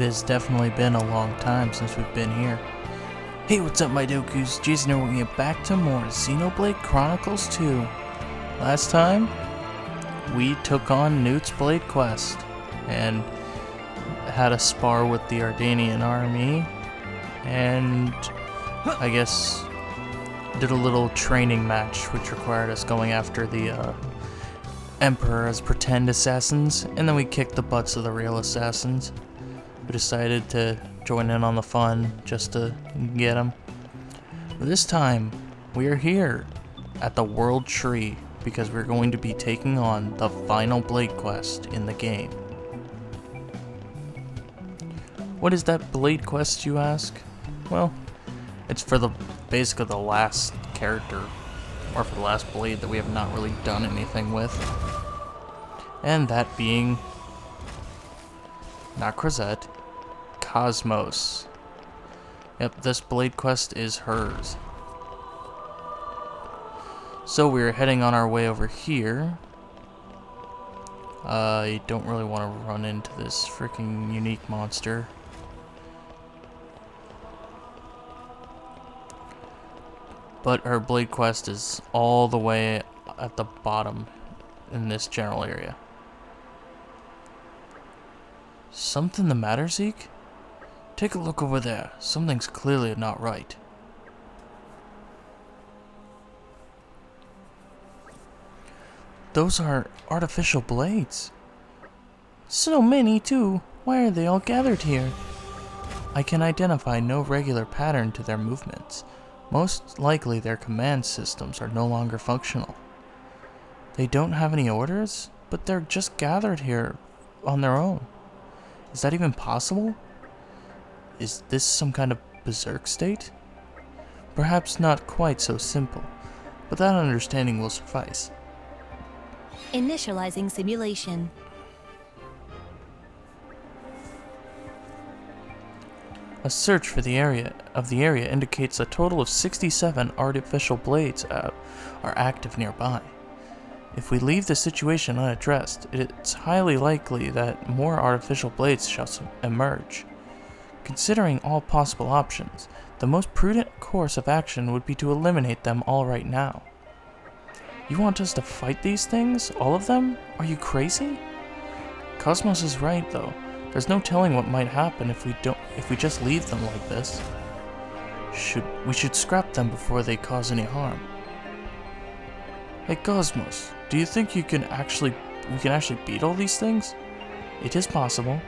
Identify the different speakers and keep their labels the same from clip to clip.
Speaker 1: has definitely been a long time since we've been here. Hey, what's up my dokus? Jason here, we're getting back to more Xenoblade Chronicles 2. Last time, we took on Newt's Blade Quest and had a spar with the Ardanian army, and I guess did a little training match which required us going after the Emperor as pretend assassins, and then we kicked the butts of the real assassins. We decided to join in on the fun just to get them. But this time, we are here at the World Tree because we're going to be taking on the final Blade Quest in the game. What is that Blade Quest, you ask? Well, it's for basically the last character, or for the last blade that we have not really done anything with. And that being, not Crozet, KOS-MOS. Yep, this Blade Quest is hers. So we're heading on our way over here. I don't really want to run into this freaking unique monster. But her Blade Quest is all the way at the bottom in this general area. Something the matter, Zeke? Take a look over there. Something's clearly not right. Those are artificial blades. So many, too. Why are they all gathered here? I can identify no regular pattern to their movements. Most likely their command systems are no longer functional. They don't have any orders, but they're just gathered here on their own. Is that even possible? Is this some kind of berserk state? Perhaps not quite so simple, but that understanding will suffice.
Speaker 2: Initializing simulation.
Speaker 1: A search for the area indicates a total of 67 artificial blades are active nearby. If we leave the situation unaddressed, it's highly likely that more artificial blades shall emerge. Considering all possible options, the most prudent course of action would be to eliminate them all right now. You want us to fight these things? All of them? Are you crazy? KOS-MOS is right, though. There's no telling what might happen if we just leave them like this. We should scrap them before they cause any harm. Hey KOS-MOS, do you think we can actually beat all these things? It is possible.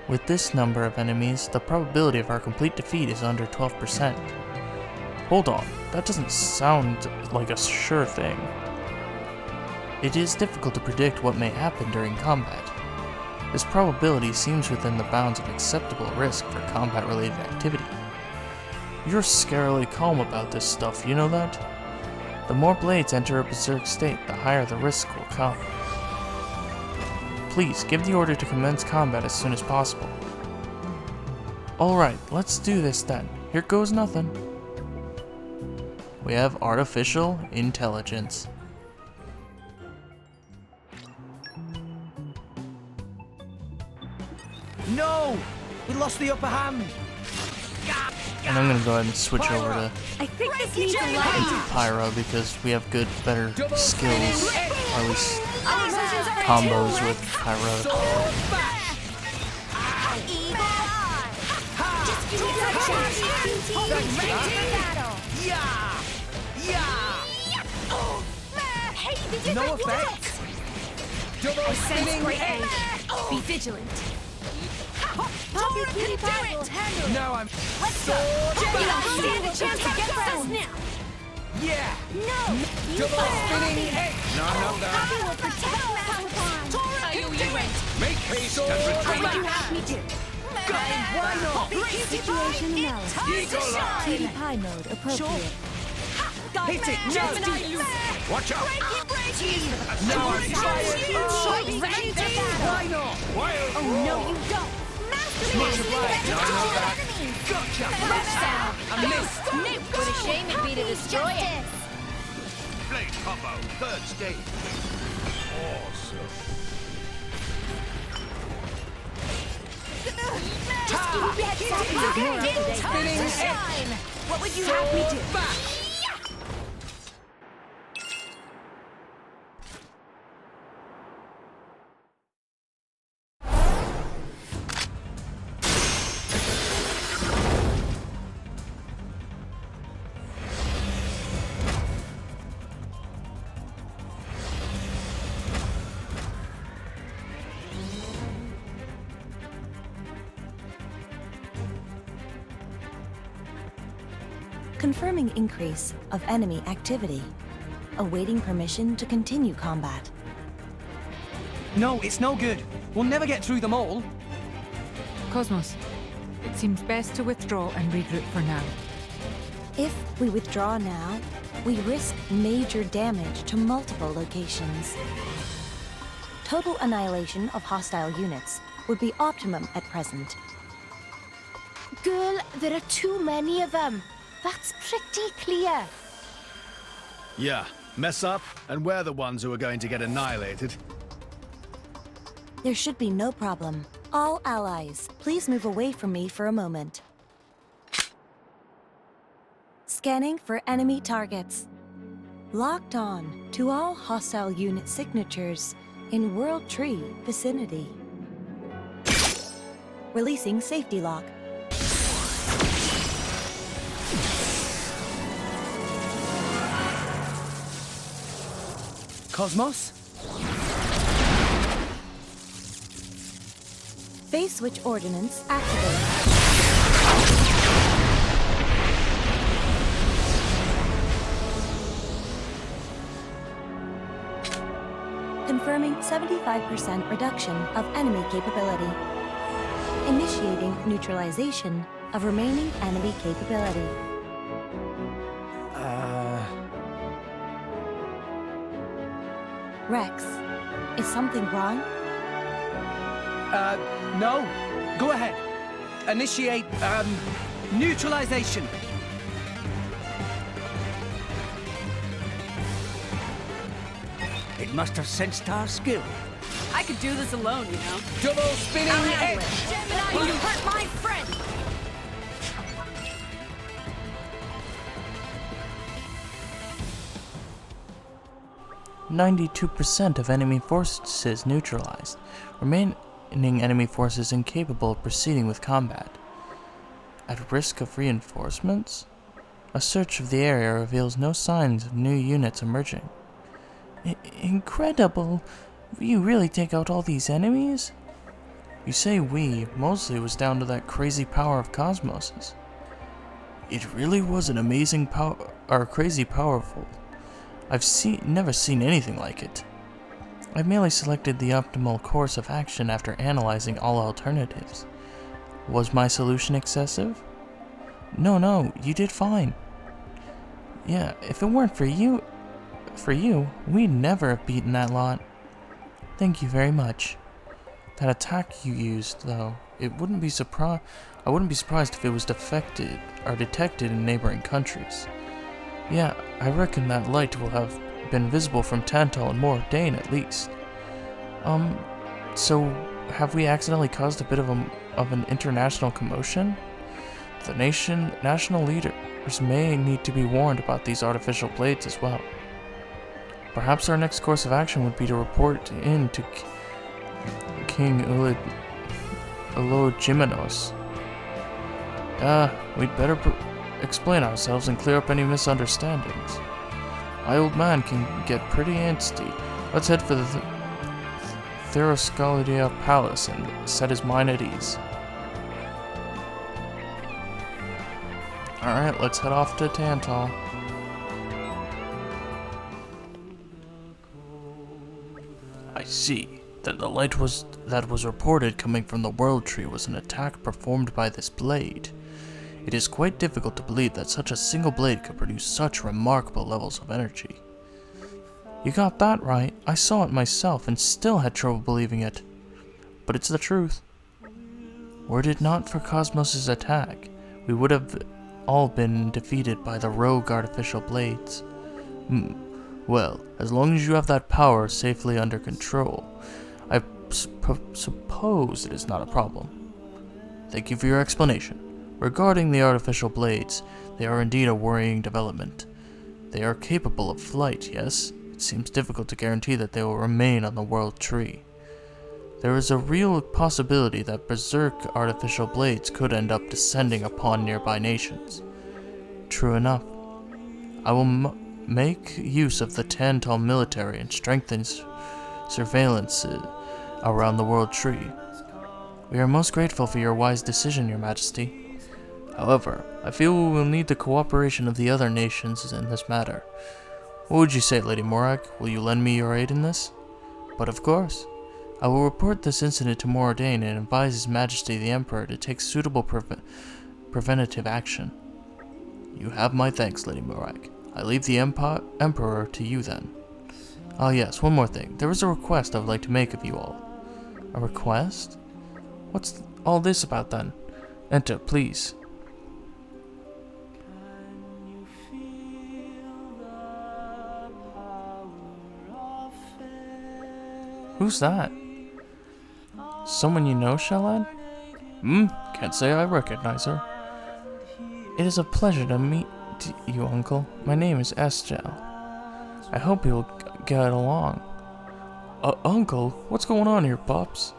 Speaker 1: With this number of enemies, the probability of our complete defeat is under 12%. Hold on, that doesn't sound like a sure thing. It is difficult to predict what may happen during combat. This probability seems within the bounds of acceptable risk for combat-related activity. You're scarily calm about this stuff, you know that? The more blades enter a berserk state, the higher the risk will come. Please, give the order to commence combat as soon as possible. Alright, let's do this then. Here goes nothing. We have artificial intelligence.
Speaker 3: No! We lost the upper hand!
Speaker 1: And I'm gonna go ahead and switch over to
Speaker 2: I think this needs a light.
Speaker 1: Pyro because we have better skills, or at least combos with Pyro.
Speaker 2: Just give me a chance.
Speaker 3: No effect! Double spinning egg!
Speaker 2: Be vigilant. Pop your cutie pie will handle it.
Speaker 3: Now I'm...
Speaker 2: Let's go. You don't stand a chance to get down now.
Speaker 3: Yeah!
Speaker 2: No. You
Speaker 3: Double spinning egg! No,
Speaker 2: Poppy will protect Paladin.
Speaker 4: Are you it?
Speaker 3: Make haste and
Speaker 2: What would you
Speaker 3: retreat!
Speaker 2: have me do?
Speaker 3: Why not?
Speaker 2: Situation analysis.
Speaker 3: Eagle eye!
Speaker 2: Cutie pie mode appropriate.
Speaker 3: Hit it! No! Watch out!
Speaker 2: Now
Speaker 3: I'm fired!
Speaker 2: ready to battle.
Speaker 3: Why not? Wild
Speaker 2: Oh no, you don't.
Speaker 3: Much obliged! No, Gotcha!
Speaker 4: I missed. Nip, what a shame it'd be to destroy it.
Speaker 5: Blade combo, third stage. Awesome.
Speaker 2: Keep your head down.
Speaker 3: Spinning
Speaker 2: Time. What would you have me do?
Speaker 3: back.
Speaker 6: Confirming increase of enemy activity. Awaiting permission to continue combat.
Speaker 3: No, it's no good. We'll never get through them all.
Speaker 7: KOS-MOS, it seems best to withdraw and regroup for now.
Speaker 6: If we withdraw now, we risk major damage to multiple locations. Total annihilation of hostile units would be optimum at present.
Speaker 2: Girl, there are too many of them. That's pretty clear.
Speaker 8: Yeah, mess up, and we're the ones who are going to get annihilated.
Speaker 6: There should be no problem. All allies, please move away from me for a moment. Scanning for enemy targets. Locked on to all hostile unit signatures in World Tree vicinity. Releasing safety lock.
Speaker 3: KOS-MOS?
Speaker 6: Phase switch ordnance activated. Confirming 75% reduction of enemy capability. Initiating neutralization of remaining enemy capability. Rex, is something wrong?
Speaker 3: No. Go ahead. Initiate, neutralization. It must have sensed our skill.
Speaker 4: I could do this alone, you know.
Speaker 3: Double spinning edge.
Speaker 4: Gemini, you hurt my friend!
Speaker 1: 92% of enemy forces neutralized. Remaining enemy forces incapable of proceeding with combat. At risk of reinforcements? A search of the area reveals no signs of new units emerging. Incredible! You really take out all these enemies? You say we, mostly it was down to that crazy power of KOS-MOS's. It really was an amazing power, or crazy powerful. I've never seen anything like it. I've merely selected the optimal course of action after analyzing all alternatives. Was my solution excessive? No, you did fine. Yeah, if it weren't for you, we'd never have beaten that lot. Thank you very much. That attack you used, though, I wouldn't be surprised if it was detected in neighboring countries. Yeah, I reckon that light will have been visible from Tantal and Mordane at least. So have we accidentally caused a bit of an international commotion? The national leaders may need to be warned about these artificial blades as well. Perhaps our next course of action would be to report in to King Ulogiminos. We'd better explain ourselves and clear up any misunderstandings. My old man can get pretty antsy. Let's head for the Theroscalidia Palace and set his mind at ease. Alright, let's head off to Tantal. I see. That the light that was reported coming from the World Tree was an attack performed by this blade. It is quite difficult to believe that such a single blade could produce such remarkable levels of energy. You got that right. I saw it myself and still had trouble believing it. But it's the truth. Were it not for KOS-MOS's attack, we would have all been defeated by the rogue artificial blades. Well, as long as you have that power safely under control, I suppose it is not a problem. Thank you for your explanation. Regarding the artificial blades, they are indeed a worrying development. They are capable of flight, yes? It seems difficult to guarantee that they will remain on the world tree. There is a real possibility that berserk artificial blades could end up descending upon nearby nations. True enough. I will make use of the Tantal military and strengthen surveillance around the world tree. We are most grateful for your wise decision, Your Majesty. However, I feel we will need the cooperation of the other nations in this matter. What would you say, Lady Morak? Will you lend me your aid in this? But of course. I will report this incident to Moradane and advise His Majesty the Emperor to take suitable preventative action. You have my thanks, Lady Morak. I leave the Emperor to you then. Ah yes, one more thing. There is a request I would like to make of you all. A request? What's all this about then? Enter, please. Who's that? Someone you know, Shalad? Can't say I recognize her. It is a pleasure to meet you, Uncle. My name is Estelle. I hope you'll get along. Uncle? What's going on here, Pops?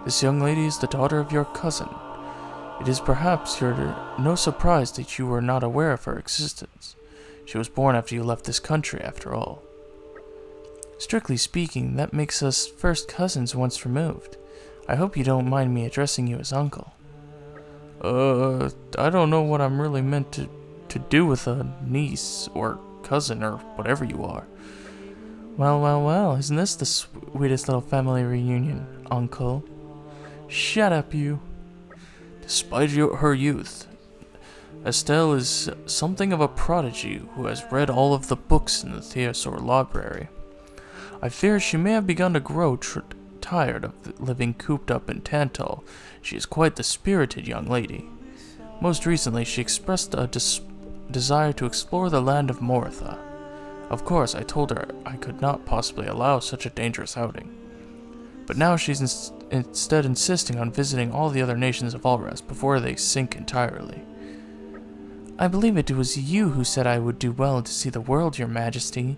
Speaker 1: This young lady is the daughter of your cousin. It is perhaps no surprise that you were not aware of her existence. She was born after you left this country, after all. Strictly speaking, that makes us first cousins once removed. I hope you don't mind me addressing you as Uncle. I don't know what I'm really meant to do with a niece, or cousin, or whatever you are. Well, isn't this the sweetest little family reunion, Uncle? Shut up, you. Despite her youth, Estelle is something of a prodigy who has read all of the books in the Theosaur library. I fear she may have begun to grow tired of living cooped up in Tantal. She is quite the spirited young lady. Most recently, she expressed a desire to explore the land of Moritha. Of course, I told her I could not possibly allow such a dangerous outing. But now she's instead insisting on visiting all the other nations of Alrest before they sink entirely. I believe it was you who said I would do well to see the world, Your Majesty.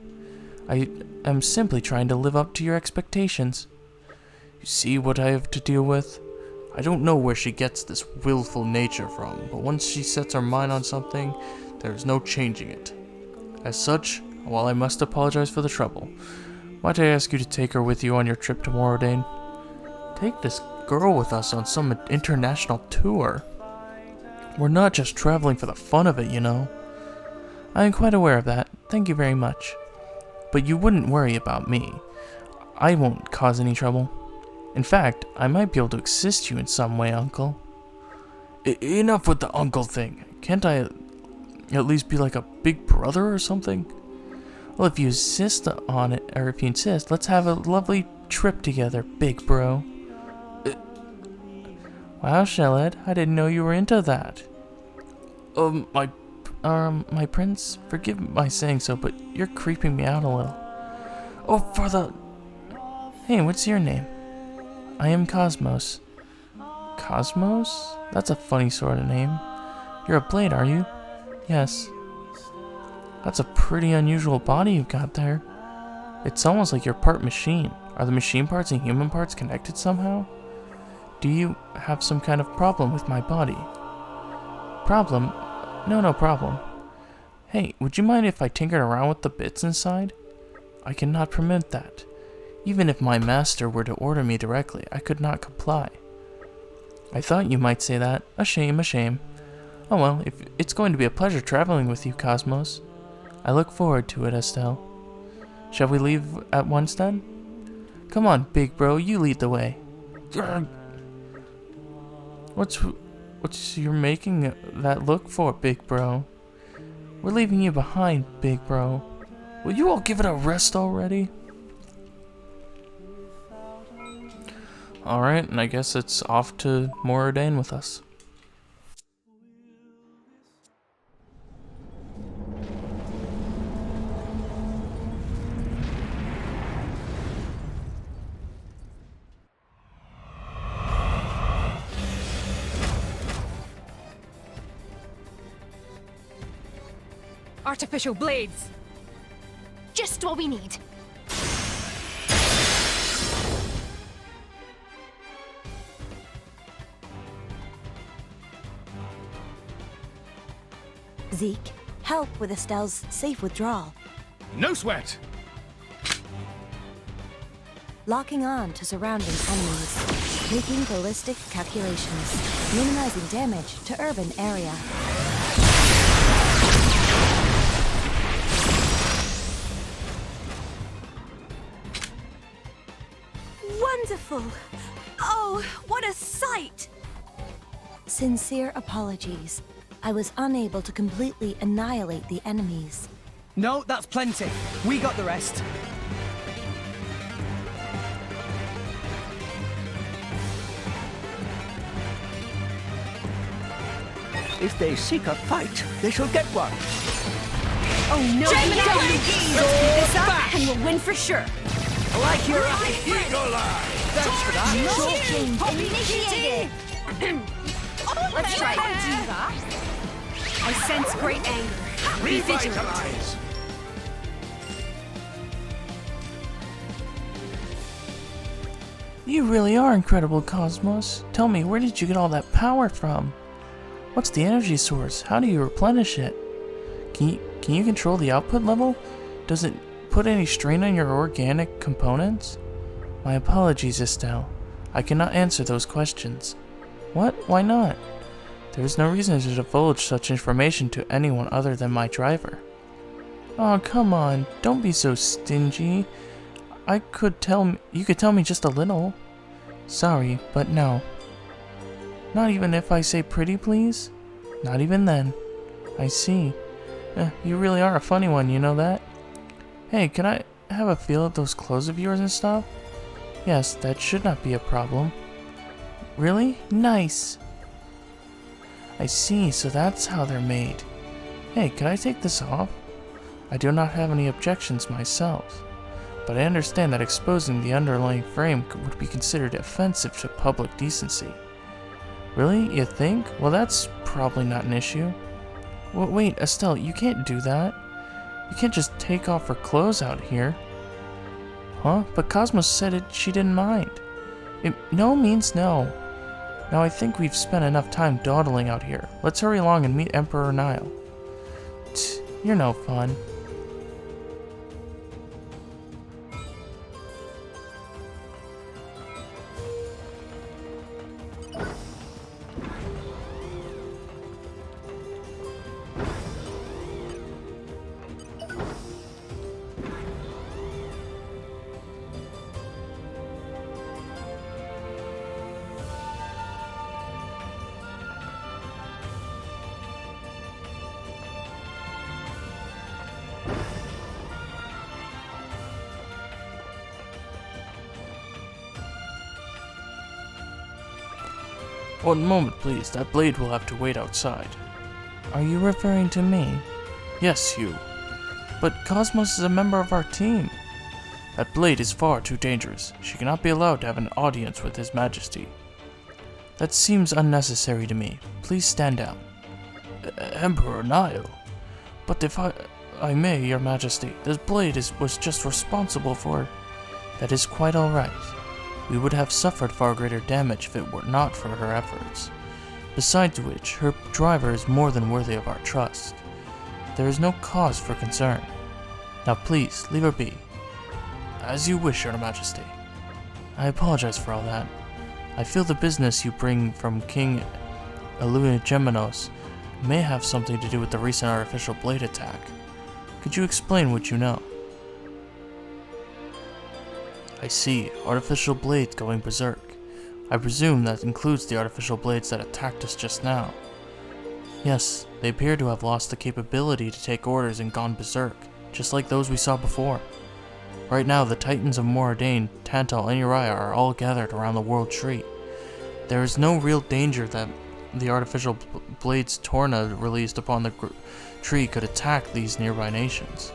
Speaker 1: I am simply trying to live up to your expectations. You see what I have to deal with? I don't know where she gets this willful nature from, but once she sets her mind on something, there is no changing it. As such, while I must apologize for the trouble, might I ask you to take her with you on your trip to Moradane? Take this girl with us on some international tour. We're not just traveling for the fun of it, you know. I am quite aware of that. Thank you very much. But you wouldn't worry about me. I won't cause any trouble. In fact, I might be able to assist you in some way, Uncle. Enough with the uncle thing. Can't I at least be like a big brother or something? Well, if you insist on it, or if you insist, let's have a lovely trip together, big bro. Wow, Sheled, I didn't know you were into that. My prince, forgive my saying so, but you're creeping me out a little. Hey, what's your name? I am KOS-MOS. KOS-MOS? That's a funny sort of name. You're a blade, are you? Yes. That's a pretty unusual body you've got there. It's almost like you're part machine. Are the machine parts and human parts connected somehow? Do you have some kind of problem with my body? Problem? No problem. Hey, would you mind if I tinkered around with the bits inside? I cannot permit that. Even if my master were to order me directly, I could not comply. I thought you might say that. A shame, a shame. Oh well, if it's going to be a pleasure traveling with you, KOS-MOS. I look forward to it, Estelle. Shall we leave at once then? Come on, big bro, you lead the way. What's you're making that look for, big bro? We're leaving you behind, big bro. Will you all give it a rest already? Alright, and I guess it's off to Moradane with us.
Speaker 7: Artificial blades!
Speaker 2: Just what we need.
Speaker 6: Zeke, help with Estelle's safe withdrawal.
Speaker 8: No sweat!
Speaker 6: Locking on to surrounding enemies. Making ballistic calculations. Minimizing damage to urban area.
Speaker 9: Wonderful! Oh, what a sight!
Speaker 6: Sincere apologies. I was unable to completely annihilate the enemies.
Speaker 3: No, that's plenty. We got the rest.
Speaker 10: If they seek a fight, they shall get one.
Speaker 9: Oh no,
Speaker 4: Gemini!
Speaker 9: Let's keep this up and we'll win for sure.
Speaker 10: I like your
Speaker 5: Eagle Eye!
Speaker 3: Thanks for that.
Speaker 2: Initiated.
Speaker 9: Let's try it. I sense great anger. Be vigilant.
Speaker 5: Revitalize!
Speaker 1: You really are incredible, KOS-MOS. Tell me, where did you get all that power from? What's the energy source? How do you replenish it? Can you control the output level? Does it put any strain on your organic components? My apologies, Estelle. I cannot answer those questions. What? Why not? There is no reason to divulge such information to anyone other than my driver. Oh, come on. Don't be so stingy. You could tell me just a little. Sorry, but no. Not even if I say pretty, please? Not even then. I see. You really are a funny one, you know that? Hey, can I have a feel of those clothes of yours and stuff? Yes, that should not be a problem. Really? Nice! I see, so that's how they're made. Hey, can I take this off? I do not have any objections myself, but I understand that exposing the underlying frame would be considered offensive to public decency. Really? You think? Well, that's probably not an issue. Well, wait, Estelle, you can't do that. You can't just take off her clothes out here. Huh? But KOS-MOS said she didn't mind. No means no. Now I think we've spent enough time dawdling out here. Let's hurry along and meet Emperor Nile. Tch, you're no fun. One moment, please. That blade will have to wait outside. Are you referring to me? Yes, you. But KOS-MOS is a member of our team. That blade is far too dangerous. She cannot be allowed to have an audience with His Majesty. That seems unnecessary to me. Please stand down. Emperor Nile? But if I may, Your Majesty, this blade was just responsible for... That is quite alright. We would have suffered far greater damage if it were not for her efforts. Besides which, her driver is more than worthy of our trust. There is no cause for concern. Now please, leave her be. As you wish, Your Majesty. I apologize for all that. I feel the business you bring from King Xenoblade may have something to do with the recent artificial blade attack. Could you explain what you know? I see. Artificial blades going berserk. I presume that includes the artificial blades that attacked us just now. Yes, they appear to have lost the capability to take orders and gone berserk, just like those we saw before. Right now, the Titans of Moradane, Tantal, and Uriah are all gathered around the World Tree. There is no real danger that the artificial blades Torna released upon the tree could attack these nearby nations.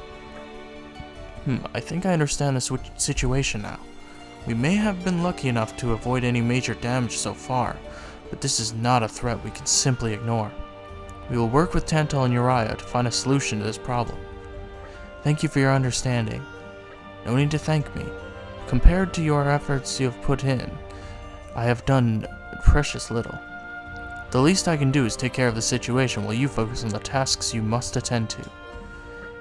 Speaker 1: I think I understand the situation now. We may have been lucky enough to avoid any major damage so far, but this is not a threat we can simply ignore. We will work with Tantal and Uriah to find a solution to this problem. Thank you for your understanding. No need to thank me. Compared to your efforts you have put in, I have done precious little. The least I can do is take care of the situation while you focus on the tasks you must attend to.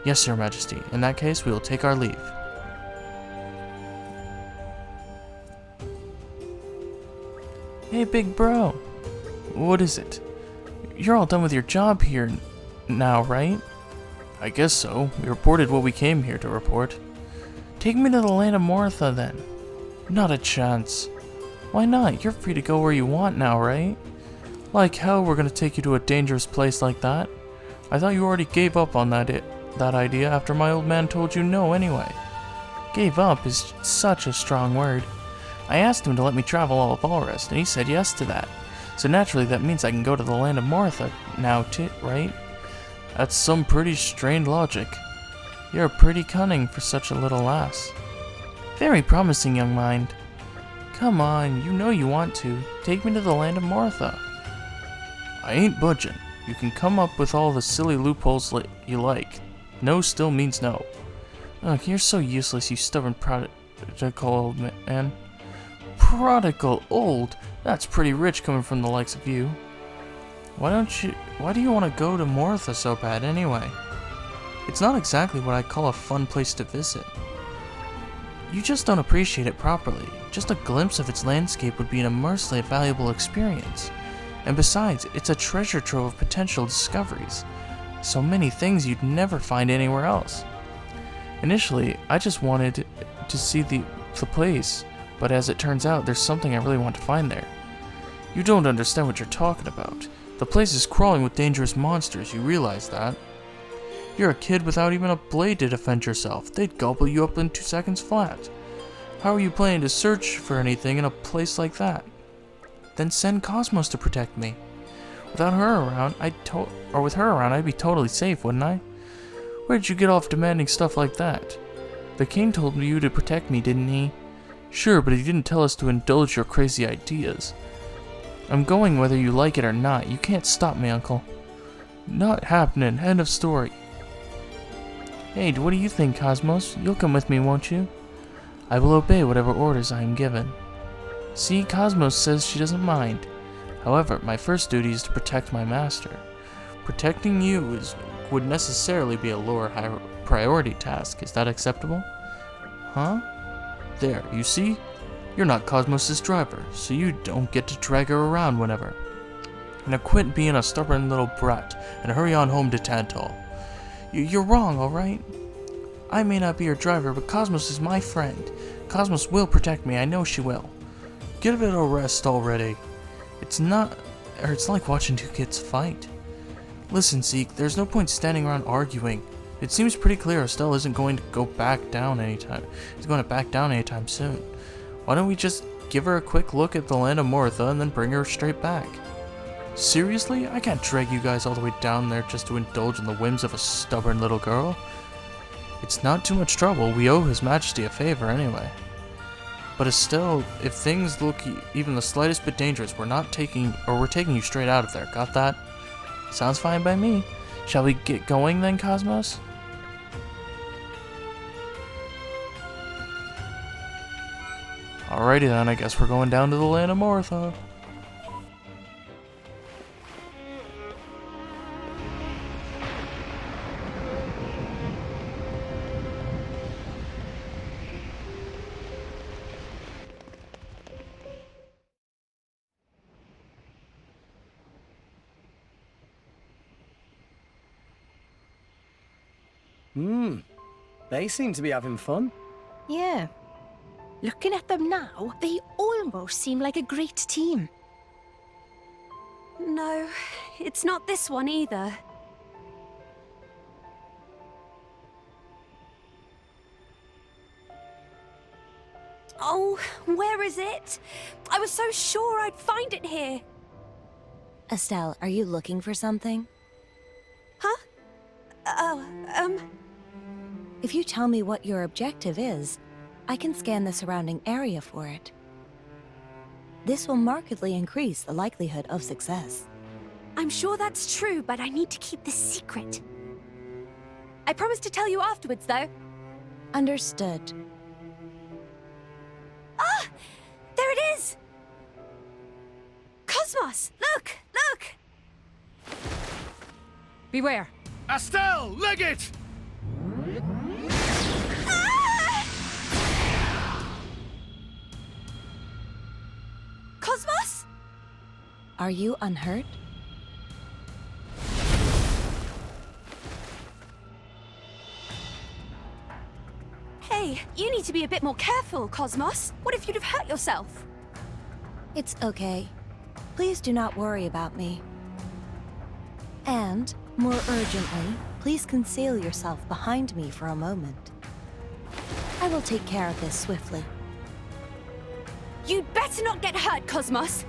Speaker 1: Yes, Your Majesty. In that case, we will take our leave. Hey, big bro. What is it? You're all done with your job here now, right? I guess so. We reported what we came here to report. Take me to the land of Mortha, then. Not a chance. Why not? You're free to go where you want now, right? Like hell we're gonna take you to a dangerous place like that. I thought you already gave up on that idea after my old man told you no anyway. Gave up is such a strong word. I asked him to let me travel all of Alrest, and he said yes to that. So naturally that means I can go to the land of Mortha now too, right? That's some pretty strained logic. You're pretty cunning for such a little lass. Very promising, young mind. Come on, you know you want to. Take me to the land of Mortha. I ain't budging. You can come up with all the silly loopholes you like. No still means no. Ugh, you're so useless, you stubborn prodigal old man. Prodigal old? That's pretty rich coming from the likes of you. Why do you want to go to Mortha so bad anyway? It's not exactly what I call a fun place to visit. You just don't appreciate it properly. Just a glimpse of its landscape would be an immensely valuable experience. And besides, it's a treasure trove of potential discoveries. So many things you'd never find anywhere else. Initially, I just wanted to see the place, but as it turns out, there's something I really want to find there. You don't understand what you're talking about. The place is crawling with dangerous monsters, you realize that? You're a kid without even a blade to defend yourself. They'd gobble you up in 2 seconds flat. How are you planning to search for anything in a place like that? Then send KOS-MOS to protect me. Without her around, with her around, I'd be totally safe, wouldn't I? Where'd you get off demanding stuff like that? The king told you to protect me, didn't he? Sure, but he didn't tell us to indulge your crazy ideas. I'm going whether you like it or not. You can't stop me, Uncle. Not happening. End of story. Hey, what do you think, KOS-MOS? You'll come with me, won't you? I will obey whatever orders I am given. See, KOS-MOS says she doesn't mind. However, my first duty is to protect my master. Protecting you would necessarily be a lower priority task. Is that acceptable? Huh? There, you see? You're not KOS-MOS's driver, so you don't get to drag her around whenever. Now quit being a stubborn little brat and hurry on home to Tantal. You're wrong, alright? I may not be your driver, but KOS-MOS is my friend. KOS-MOS will protect me, I know she will. Give it a rest already. It's like watching two kids fight. Listen, Zeke, there's no point standing around arguing. It seems pretty clear Estelle isn't going to go back down anytime. He's going to back down anytime soon. Why don't we just give her a quick look at the land of Mortha and then bring her straight back? Seriously? I can't drag you guys all the way down there just to indulge in the whims of a stubborn little girl. It's not too much trouble. We owe His Majesty a favor anyway. But Estelle, if things look even the slightest bit dangerous, we're taking you straight out of there. Got that? Sounds fine by me. Shall we get going then, KOS-MOS? Alrighty then, I guess we're going down to the land of Mortha.
Speaker 3: They seem to be having fun.
Speaker 2: Yeah. Looking at them now, they almost seem like a great team.
Speaker 9: No, it's not this one either. Oh, where is it? I was so sure I'd find it here.
Speaker 6: Estelle, are you looking for something?
Speaker 9: Huh?
Speaker 6: If you tell me what your objective is, I can scan the surrounding area for it. This will markedly increase the likelihood of success.
Speaker 9: I'm sure that's true, but I need to keep this secret. I promise to tell you afterwards, though.
Speaker 6: Understood.
Speaker 9: Ah! There it is! Cosmos! Look! Look!
Speaker 7: Beware.
Speaker 8: Estelle, leg it!
Speaker 9: Ah! Cosmos?
Speaker 6: Are you unhurt?
Speaker 9: Hey, you need to be a bit more careful, Cosmos. What if you'd have hurt yourself?
Speaker 6: It's okay. Please do not worry about me. And, more urgently, please conceal yourself behind me for a moment. I will take care of this swiftly.
Speaker 9: You'd better not get hurt, Cosmos.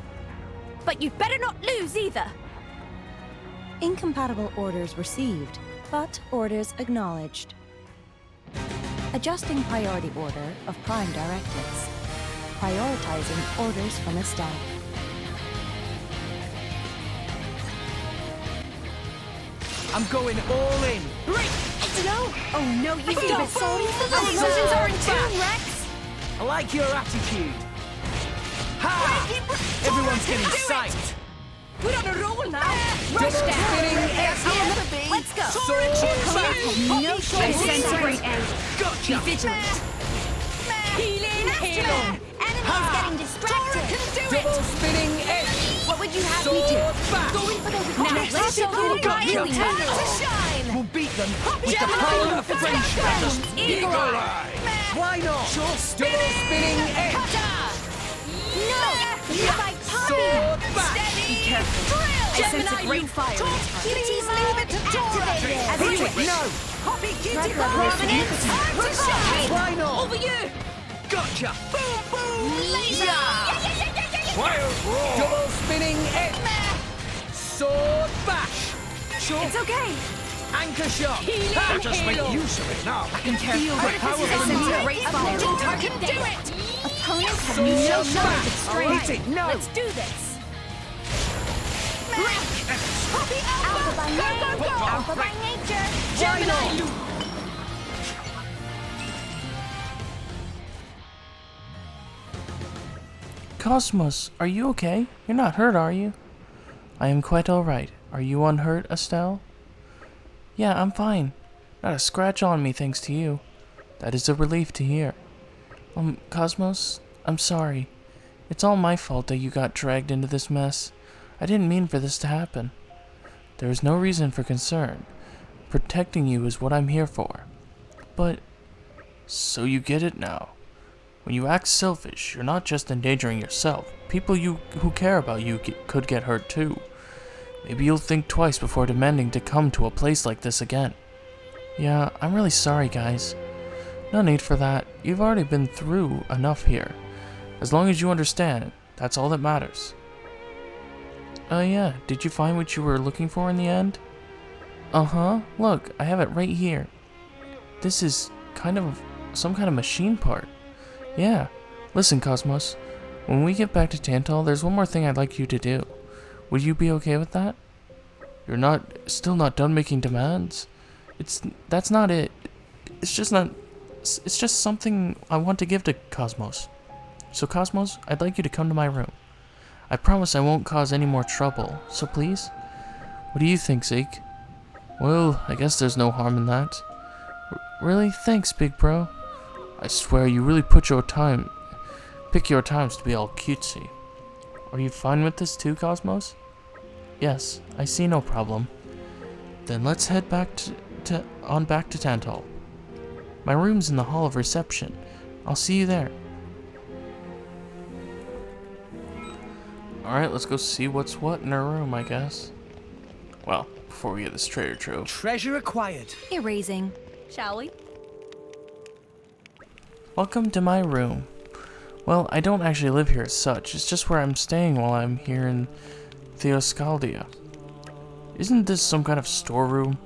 Speaker 9: But you'd better not lose either.
Speaker 6: Incompatible orders received, but orders acknowledged. Adjusting priority order of prime directives. Prioritizing orders from Estelle.
Speaker 3: I'm going all in.
Speaker 9: No! Oh no, you feel
Speaker 3: Don't
Speaker 9: sorry for
Speaker 3: move!
Speaker 9: the emotions are in tune, Rex!
Speaker 3: I like your attitude. Ha! Everyone's getting psyched.
Speaker 9: We're on a roll now!
Speaker 3: Double spinning
Speaker 9: Let's go!
Speaker 3: Sword back.
Speaker 9: No choice. Sense great anger.
Speaker 3: Gotcha.
Speaker 9: Be vigilant. Healing, healing.
Speaker 2: Enemies getting distracted.
Speaker 3: Double spinning edge.
Speaker 9: What would you have me do?
Speaker 3: Sword back.
Speaker 9: Going for the
Speaker 2: Now,
Speaker 9: let's
Speaker 2: let's
Speaker 9: show
Speaker 2: go
Speaker 9: you
Speaker 2: right
Speaker 9: really
Speaker 2: in
Speaker 9: matters.
Speaker 2: to shine.
Speaker 3: We'll beat them with the
Speaker 9: Gemini.
Speaker 3: power of friendship.
Speaker 9: Eagle Eye.
Speaker 3: Why not? Double spinning edge.
Speaker 2: No, you fight
Speaker 3: Sword back.
Speaker 9: Be careful. I sense a great fire.
Speaker 2: Cuties leave it to activated.
Speaker 9: As
Speaker 3: Bring
Speaker 9: you
Speaker 3: it
Speaker 9: wish.
Speaker 3: now.
Speaker 2: Red prominence. Time to shine.
Speaker 3: Why not?
Speaker 9: Over you.
Speaker 3: Gotcha.
Speaker 2: Boom, boom, laser.
Speaker 3: Wild roar. Double spinning edge. Sword bash.
Speaker 9: It's okay.
Speaker 3: Anchor shot.
Speaker 9: Healing
Speaker 3: Ha! Just make
Speaker 9: halo.
Speaker 3: use of it now.
Speaker 9: I can feel
Speaker 3: the power
Speaker 9: I
Speaker 3: of
Speaker 9: sense
Speaker 3: the
Speaker 9: a great fire.
Speaker 2: Target
Speaker 9: Do
Speaker 2: data.
Speaker 9: it.
Speaker 2: Opponents have
Speaker 3: Sword
Speaker 2: no
Speaker 3: bash.
Speaker 2: knowledge of
Speaker 3: Alright.
Speaker 2: strength.
Speaker 3: No.
Speaker 9: Let's do this.
Speaker 2: Alpha by name, alpha by nature.
Speaker 3: Gemini.
Speaker 1: Cosmos, are you okay? You're not hurt, are you? I am quite alright. Are you unhurt, Estelle? Yeah, I'm fine. Not a scratch on me thanks to you. That is a relief to hear. Cosmos, I'm sorry. It's all my fault that you got dragged into this mess. I didn't mean for this to happen. There is no reason for concern. Protecting you is what I'm here for. But, so you get it now. When you act selfish, you're not just endangering yourself. People who care about you could get hurt too. Maybe you'll think twice before demanding to come to a place like this again. Yeah, I'm really sorry, guys. No need for that. You've already been through enough here. As long as you understand, that's all that matters. Yeah, did you find what you were looking for in the end? Uh-huh, look, I have it right here. This is some kind of machine part. Yeah, listen, Cosmos. When we get back to Tantal, there's one more thing I'd like you to do. Would you be okay with that? You're still not done making demands? That's not it. It's just something I want to give to Cosmos. So Cosmos, I'd like you to come to my room. I promise I won't cause any more trouble, so please? What do you think, Zeke? Well, I guess there's no harm in that. Really? Thanks, big bro. I swear you really pick your times to be all cutesy. Are you fine with this too, Cosmos? Yes, I see no problem. Then let's head back to Tantal. My room's in the hall of reception. I'll see you there. Alright, let's go see what's what in her room, I guess. Well, before we get this treasure trove.
Speaker 3: Treasure acquired.
Speaker 6: Erasing.
Speaker 9: Shall we?
Speaker 1: Welcome to my room. Well, I don't actually live here as such. It's just where I'm staying while I'm here in Theoscaldia. Isn't this some kind of storeroom?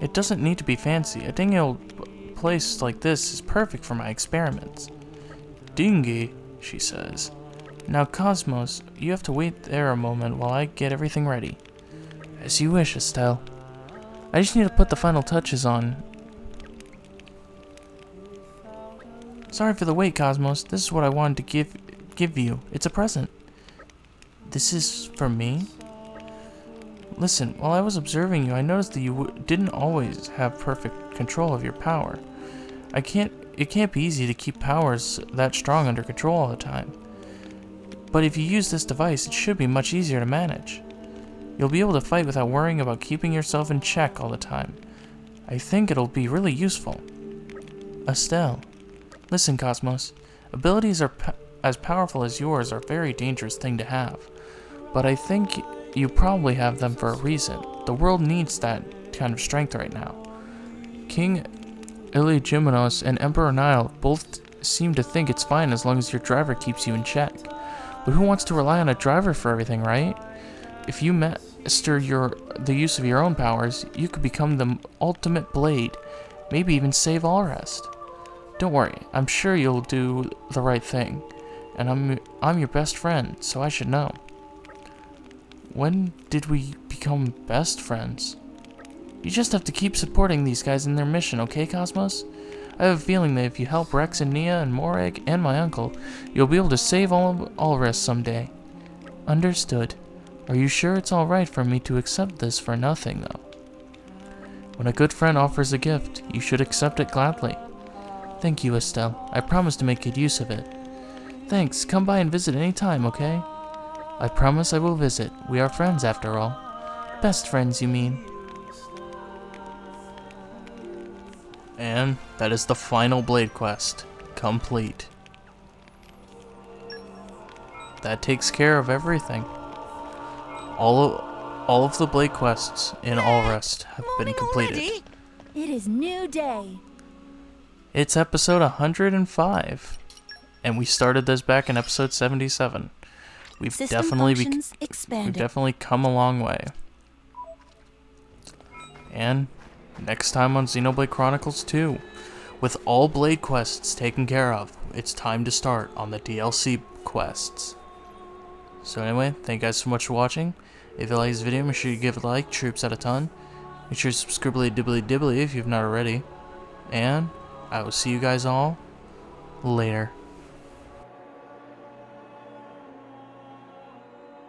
Speaker 1: It doesn't need to be fancy. A dingy old place like this is perfect for my experiments. Dingy, she says. Now, Cosmos, you have to wait there a moment while I get everything ready. As you wish, Estelle. I just need to put the final touches on. Sorry for the wait, Cosmos. This is what I wanted to give you. It's a present. This is for me? Listen, while I was observing you, I noticed that you didn't always have perfect control of your power. It can't be easy to keep powers that strong under control all the time. But if you use this device, it should be much easier to manage. You'll be able to fight without worrying about keeping yourself in check all the time. I think it'll be really useful. Estelle. Listen, Cosmos. Abilities as powerful as yours are a very dangerous thing to have. But I think you probably have them for a reason. The world needs that kind of strength right now. King Iligimenos and Emperor Nile both seem to think it's fine as long as your driver keeps you in check. But who wants to rely on a driver for everything, right? If you master the use of your own powers, you could become the ultimate blade, maybe even save all rest. Don't worry, I'm sure you'll do the right thing, and I'm your best friend, so I should know. When did we become best friends? You just have to keep supporting these guys in their mission, okay, Cosmos? I have a feeling that if you help Rex and Nia and Morag and my uncle, you'll be able to save Allrest someday. Understood. Are you sure it's alright for me to accept this for nothing, though? When a good friend offers a gift, you should accept it gladly. Thank you, Estelle. I promise to make good use of it. Thanks. Come by and visit any time, okay? I promise I will visit. We are friends, after all. Best friends, you mean? And that is the final Blade Quest. Complete. That takes care of everything. All of the Blade Quests in Allrest have been completed.
Speaker 6: Already? It is new day.
Speaker 1: It's episode 105. And we started this back in episode 77. We've definitely come a long way. And next time on Xenoblade Chronicles 2, with all Blade quests taken care of, it's time to start on the DLC quests. So anyway, thank you guys so much for watching. If you like this video, make sure you give it a like, troops out a ton. Make sure to subscribe dibbly if you've not already. And I will see you guys all later.